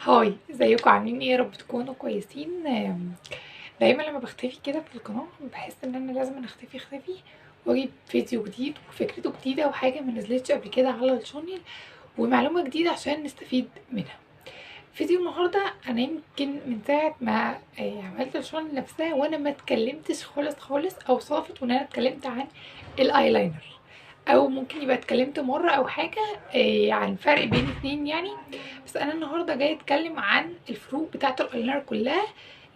هاي، ازيكم؟ عاملين ايه؟ يا رب تكونوا كويسين. دايما لما بختفي كده في القناه بحس ان انا لازم اختفي واجيب فيديو جديد وفكرته جديده وحاجه ما نزلتش قبل كده على الشانل ومعلومه جديده عشان نستفيد منها. فيديو النهارده انا يمكن من ساعه ما عملت الشانل نفسها وانا ما اتكلمتش خالص او صافت وان انا اتكلمت عن الايلاينر، او ممكن يبقى اتكلمت مره او حاجه عن فرق بين اتنين يعني. بس انا النهارده جايه اتكلم عن الفروق بتاعه الايلاينر كلها.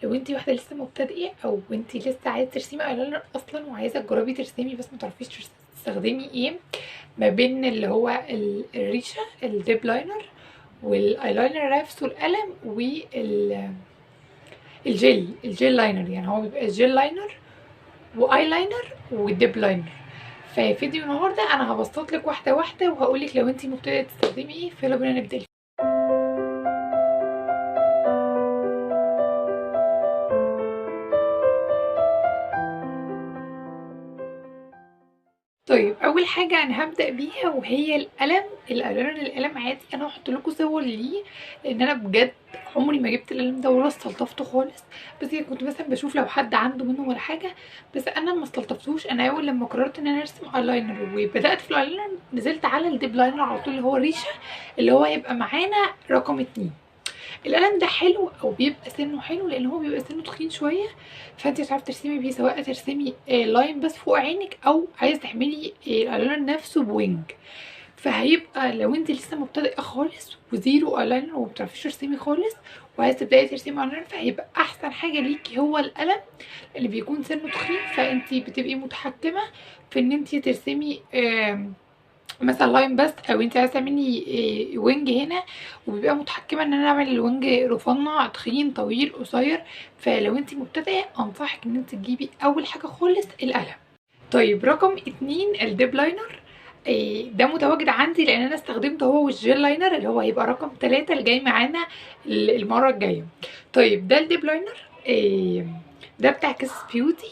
لو انتي واحده لسه مبتدئه او انتي لسه عايزه ترسمي ايلاينر اصلا وعايزه تجربي ترسمي بس متعرفيش تستخدمي ايه، ما بين اللي هو الريشه الديب لاينر والايلاينر نفسه القلم الجيل لاينر. يعني هو بيبقى الجيل لاينر وايلاينر وديب لاينر. في فيديو النهارده انا هبسط لك واحده واحده وهقول لك لو انت مبتدئه تستخدمي ايه. فيلا بينا نبدا. طيب اول حاجه انا هبدا بيها وهي القلم. القلم عادي انا هحط لكم صور ليه، لان انا بجد عمري ما جبت القلم ده ولا استلطفته خالص. بس كنت مثلا بشوف لو حد عنده منه ولا حاجه، بس انا ما استلطفتوش. انا اول لما قررت ان انا ارسم ايلاينر وبدات في الايلاينر نزلت على الديب لاينر على طول، اللي هو ريشه، اللي هو هيبقى معانا رقم 2. القلم ده حلو او بيبقى سنه حلو لان هو بيبقى سنه تخين شويه، فانت هتعرفي ترسمي بيه، سواء ترسمي لاين بس فوق عينك او عايزه تعملي الايلاينر نفسه بوينج. فهيبقى لو انت لسه مبتدئه خالص وزيرو ايلاينر ومبتعرفيش ترسمي خالص وعايزه تبداي ترسمي ايلاينر، فهيبقى احسن حاجه ليكي هو القلم اللي بيكون سنه تخين، فانت بتبقي متحكمه في ان انت ترسمي مثلا لاين بس، او انت عايزه تعملي وينج هنا، وبيبقى متحكمه ان انا اعمل الوينج رفنع تخين طويل قصير. فلو انت مبتدئه انصحك ان انت تجيبي اول حاجه خالص القلم. طيب رقم 2 الديب لاينر. ده متواجد عندي لان انا استخدمته هو والجيل لاينر اللي هو هيبقى رقم 3 اللي جاي معانا المره الجايه. طيب ده الديب لاينر. ده بتاع كيس بيوتي.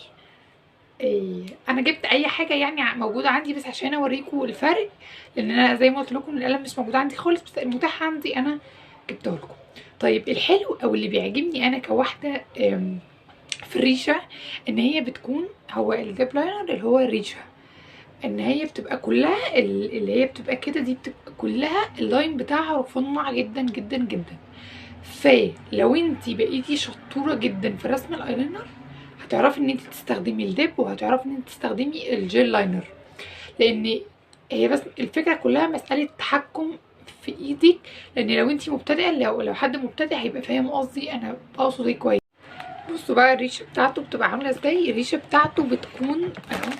انا جبت اي حاجه يعني موجوده عندي بس عشان اوريكم الفرق، لان انا زي ما قلت لكم القلم مش موجود عندي خالص، بس المتاح عندي انا جبته لكم. طيب الحلو او اللي بيعجبني انا كواحده في الريشه، ان هي بتكون هو الديب لاينر اللي هو الريشه، ان هي بتبقى كلها اللي هي بتبقى كده، دي بتبقى كلها اللاين بتاعها رفيع جدا جدا جدا. فلو انتي بقيتي شطوره جدا في رسم الايلاينر هتعرفي ان انت تستخدمي الديب وهتعرفي ان انت تستخدمي الجيل لاينر، لان هي بس الفكره كلها مساله تحكم في ايدك. لان لو انت مبتدئه، لو حد مبتدئ هيبقى فاهم قصدي انا بقصد ايه كويس. بصوا بقى الريشه بتاعته بتبقى عامله ازاي. الريشه بتاعته بتكون اهو،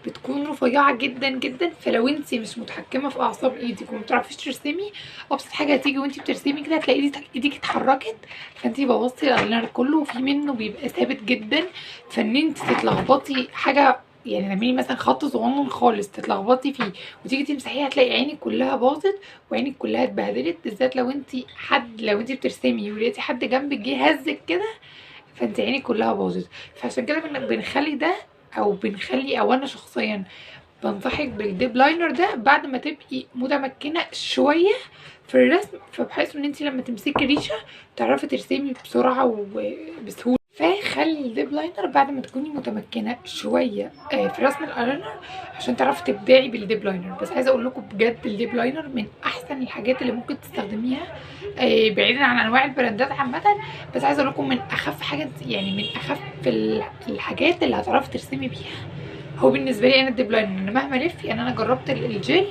بتكون رفيعه جدا جدا. فلو انت مش متحكمه في اعصاب ايدك وما بتعرفيش ترسمي، ابسط حاجه هتيجي وانت بترسمي كده هتلاقي ايدك اتحركت، فانت بوظتي الايلاينر كله. وفي منه بيبقى ثابت جدا، فان انت تتلخبطي حاجه، يعني تعملي مثلا خط صغنن خالص تتلخبطي فيه وتيجي تمسحيه هتلاقي عينك كلها باظت وعينك كلها اتبهدلت. بالذات لو انت بترسمي ولقيتي حد جنبك جه هزك كده، فانت عينك كلها باظت. فعشان كده بنخلي ده، او انا شخصيا بنصحك بالديب لاينر ده بعد ما تبقي متمكنه شويه في الرسم، فبحيث ان انت لما تمسكي ريشه تعرفي ترسمي بسرعه وبسهوله. فخلي الديب لاينر بعد ما تكوني متمكنه شويه في رسم الايلاينر عشان تعرفي تبدعي بالديب لاينر. بس عايزه اقول لكم بجد الديب لاينر من احسن الحاجات اللي ممكن تستخدميها، بعيدا عن انواع البراندات عامه. بس عايزه اقول لكم من اخف حاجه، يعني من اخف الحاجات اللي هتعرفي ترسمي بيها هو بالنسبه لي انا الديب لاينر. انا مهما الف يعني انا جربت الجيل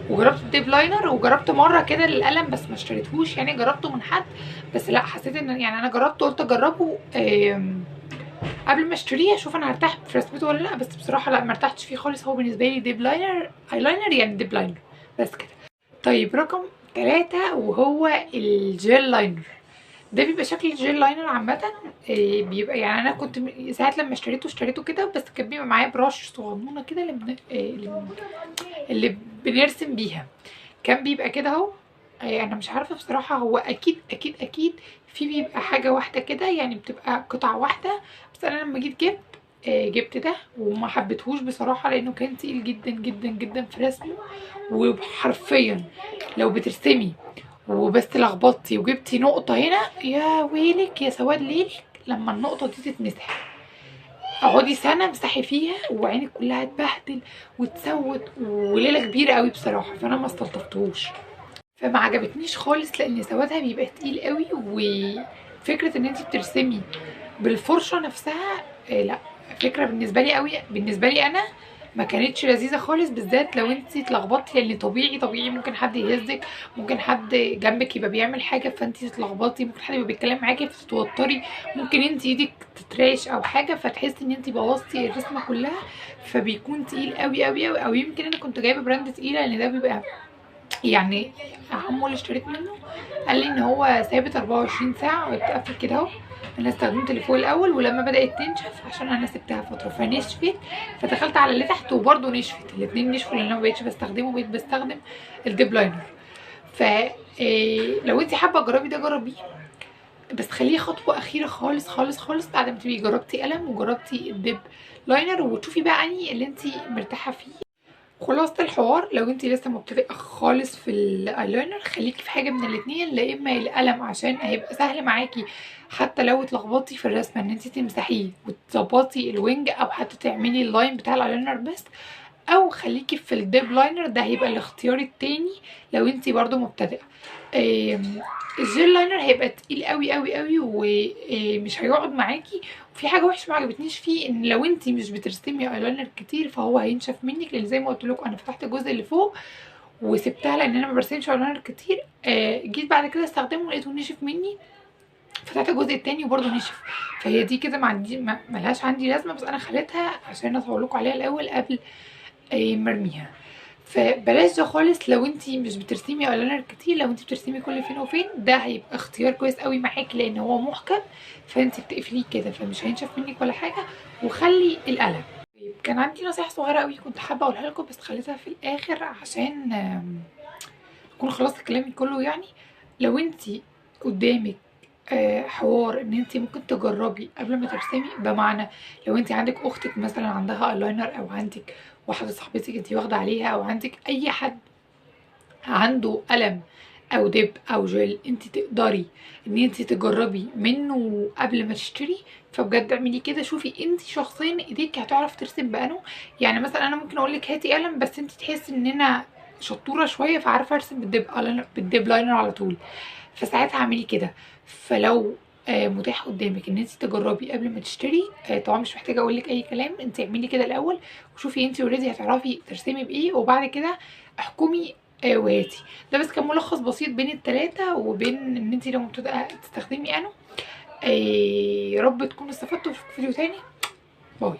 وجربت الديب لاينر وجربت مره كده القلم بس ما اشتريتهوش، يعني جربته من حد بس لا حسيت ان يعني انا جربته قلت اجربه قبل ما اشتريه اشوف انا هرتاح في رسمته ولا لا، بس بصراحه لا ما ارتحتش فيه خالص. هو بالنسبه لي ديب لاينر ايلاينر يعني ديب لاينر بس كده. طيب رقم 3 وهو الجيل لاينر. ده بيبقى شكل الجيل لاينر عامه. بيبقى يعني انا كنت ساعات لما اشتريته كده، بس كان بيبقى معايا براش صغنونه كده اللي بنرسم بيها. كان بيبقى كده اهو. انا مش عارفه بصراحه، هو اكيد في بيبقى حاجه واحده كده، يعني بتبقى قطعه واحده. بس انا لما جيت جبت ده وما حبيتهوش بصراحه لانه كان تقيل جدا جدا جدا في رسمه. وحرفيا لو بترسمي وبس لخبطتي وجبتي نقطه هنا، يا ويلك يا سواد ليلك لما النقطه دي تتمسح. اقعدي سنه امسحي فيها وعينك كلها تبهدل وتسود، وليله كبيره قوي بصراحه، فانا ما استلطفتهوش، فما عجبتنيش خالص لان سوادها بيبقى تقيل قوي. وفكره ان انت بترسمي بالفرشه نفسها لا، فكره بالنسبه لي قوي، بالنسبه لي انا ما كانتش لذيذه خالص، بالذات لو انت اتلخبطتي، لان طبيعي ممكن حد يهزك، ممكن حد جنبك يبقى بيعمل حاجه فانت تتلخبطي، ممكن حد يبقى بيتكلم معاكي فتتوتري، ممكن انت ايدك تترعش او حاجه فتحسي ان انت بوظتي الرسمه كلها، فبيكون تقيل قوي قوي قوي. او يمكن انا كنت جايبه براند تقيله، لان ده بيبقى يعني عمو اللي اشتريت منه قال لي ان هو ثابت 24 ساعه وبتقفل كده اهو. انا استخدمت اللي فوق الاول، ولما بدات تنشف عشان انا سبتها فتره فنشفت، فدخلت على اللي تحت وبرده نشفت، الاثنين نشفوا لان انا ما بقتش بستخدمه، بقيت بستخدم الديب لاينر. ف لو انت حابه تجربي ده جربيه، بس خليه خطوه اخيره خالص خالص خالص بعد ما تبقي جربتي قلم وجربتي الديب لاينر، وتشوفي بقى انهي اللي انت مرتاحه فيه. خلاصة الحوار، لو انت لسه مبتدئه خالص في الايلاينر خليكي في حاجه من الاتنين، لا اما القلم عشان هيبقى سهل معاكي حتى لو اتلخبطتي في الرسمه ان انت تمسحيه وتظبطي الوينج، او حتى تعملي اللاين بتاع الايلاينر بس، او خليكي في الديب لاينر، ده هيبقى الاختيار التاني لو انت برضو مبتدئه. الجيل لاينر هيبقى تقيل قوي قوي قوي ومش هيقعد معاكي. وفي حاجه وحشه ما عجبتنيش فيه، ان لو انت مش بترسمي ايلاينر كتير فهو هينشف منك، لان زي ما قلت لكم انا فتحت الجزء اللي فوق وسبتها لان انا ما برسمش ايلاينر كتير. جيت بعد كده استخدمه لقيته نشف مني، فتحت الجزء التاني وبرده نشف. فهي دي كده ملهاش عندي لازمه، بس انا خليتها عشان اصور لكم عليها الاول قبل مرميها. فبلاش ده خالص لو انت مش بترسمي ايلاينر كتير، لو انت بترسمي كل فين وفين ده هيبقى اختيار كويس قوي معاكي، لان هو محكم فانت بتقفليه كده فمش هينشف منك ولا حاجه. وخلي القلم. كان عندي نصيحه صغيره قوي كنت حابه اقولها لكم بس خليتها في الاخر عشان اكون خلصت كلامي كله يعني. لو انت قدامك حوار ان انت ممكن تجربي قبل ما ترسمي، بمعنى لو انت عندك اختك مثلا عندها ايلاينر، او عندك واحده صاحبتك انت واخده عليها، او عندك اي حد عنده قلم او دب او جل انت تقدري ان انت تجربي منه قبل ما تشتري، فبجد اعملي كده. شوفي انت شخصيا ايديك هتعرف ترسم بانه. يعني مثلا انا ممكن اقول لك هاتي قلم بس انت تحسي ان انا شطوره شويه فعارفه ارسم بالدب لاينر على طول، فساعتها اعملي كده. فلو متاح قدامك ان انت تجربي قبل ما تشتري، طبعا مش محتاجه اقول لك اي كلام، انت اعملي كده الاول وشوفي انت اوريدي هتعرفي ترسمي بايه، وبعد كده احكمي وهاتي. ده بس كان ملخص بسيط بين التلاتة وبين ان انت لو مبتدئه تستخدمي انو. يا رب تكونوا استفدتوا، في فيديو تاني. باي.